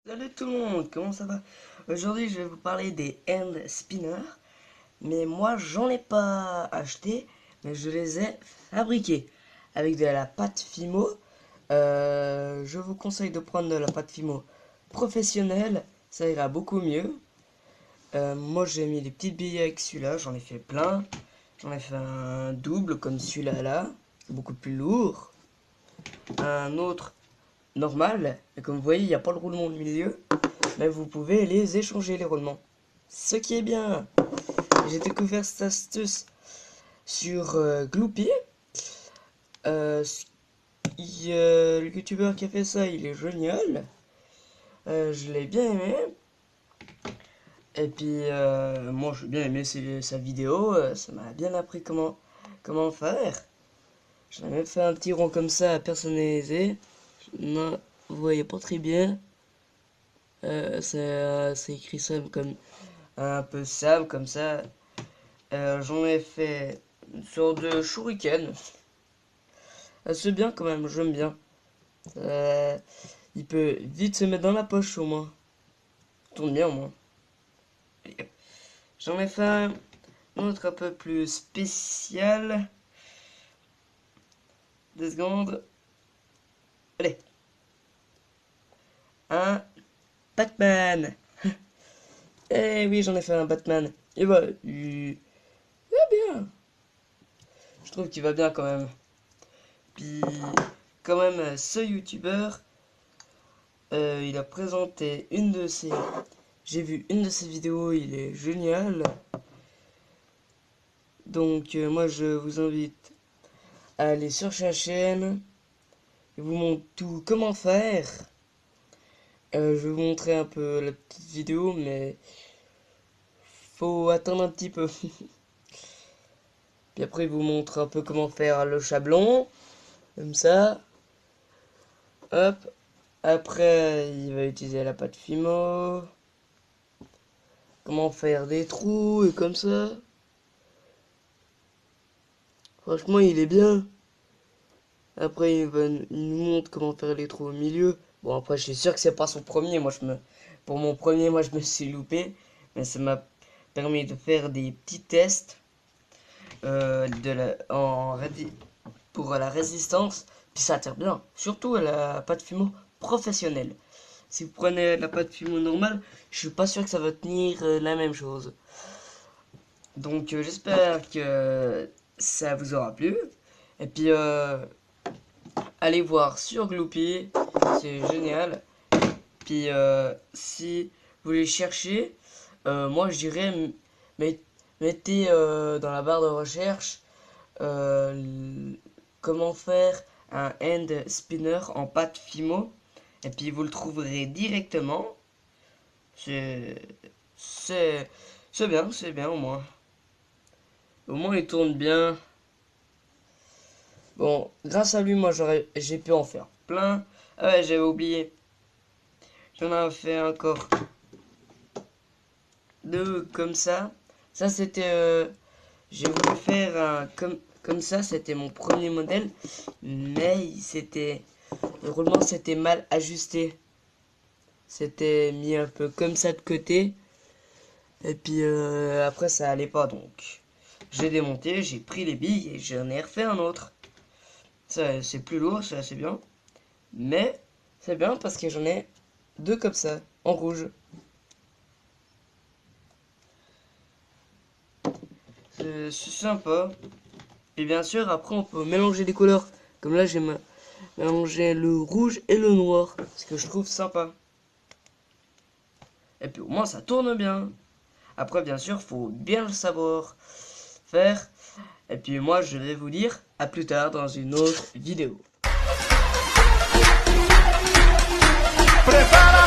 Salut tout le monde, comment ça va? Aujourd'hui je vais vous parler des hand spinners, mais moi j'en ai pas acheté, mais je les ai fabriqués avec de la pâte Fimo. Je vous conseille de prendre de la pâte Fimo professionnelle, ça ira beaucoup mieux. Moi j'ai mis des petites billes avec celui-là, j'en ai fait plein. J'en ai fait un double comme celui-là là, beaucoup plus lourd. Un autre normal, et comme vous voyez il n'y a pas le roulement au milieu. Mais vous pouvez les échanger les roulements. Ce qui est bien. J'ai découvert cette astuce sur Gloopy. Euh, le youtubeur qui a fait ça, il est génial. Je l'ai bien aimé. Et puis moi j'ai bien aimé sa vidéo. Ça m'a bien appris comment faire. J'en ai même fait un petit rond comme ça personnalisé. Non, vous voyez pas très bien. C'est écrit ça comme un peu sable comme ça. J'en ai fait une sorte de shuriken. C'est bien quand même, j'aime bien. Euh, il peut vite se mettre dans la poche au moins. Tourne bien au moins. J'en ai fait un autre un peu plus spécial. 2 secondes. Allez. Un Batman. Eh oui, j'en ai fait un Batman. Et voilà, il va bien. Je trouve qu'il va bien quand même. Puis, quand même, ce youtubeur, il a présenté une de ses... J'ai vu une de ses vidéos, il est génial. Donc, moi, je vous invite à aller sur sa chaîne. Il vous montre tout comment faire. Je vais vous montrer un peu la petite vidéo, mais faut attendre un petit peu. Puis après, il vous montre un peu comment faire le chablon. Comme ça. Hop. Après, il va utiliser la pâte Fimo. Comment faire des trous et comme ça. Franchement, il est bien. Après, il nous montre comment faire les trous au milieu. Bon, après, je suis sûr que c'est pas son premier. Pour mon premier, moi, je me suis loupé. Mais ça m'a permis de faire des petits tests pour la résistance. Puis ça tire bien. Surtout à la pâte Fimo professionnelle. Si vous prenez la pâte Fimo normale, je suis pas sûr que ça va tenir la même chose. Donc, j'espère que ça vous aura plu. Et puis, allez voir sur Gloopy, c'est génial. Puis si vous voulez chercher, moi je dirais mettez dans la barre de recherche comment faire un hand spinner en pâte Fimo. Et puis vous le trouverez directement. C'est c'est c'est bien au moins. Au moins il tourne bien. Bon, grâce à lui, moi j'ai pu en faire plein. Ah ouais, j'avais oublié. J'en ai fait encore 2 comme ça. Ça c'était j'ai voulu faire un comme ça, c'était mon premier modèle, mais le roulement c'était mal ajusté. C'était mis un peu comme ça de côté et puis après ça allait pas, donc j'ai démonté, j'ai pris les billes et j'en ai refait un autre. Ça c'est plus lourd, c'est assez bien, mais c'est bien parce que j'en ai 2 comme ça en rouge. C'est sympa. Et bien sûr, après, on peut mélanger les couleurs. Comme là, j'ai mélangé le rouge et le noir. Ce que je trouve sympa. Et puis au moins, ça tourne bien. Après, bien sûr, faut bien le savoir faire. Et puis moi, je vais vous dire à plus tard dans une autre vidéo. Prepara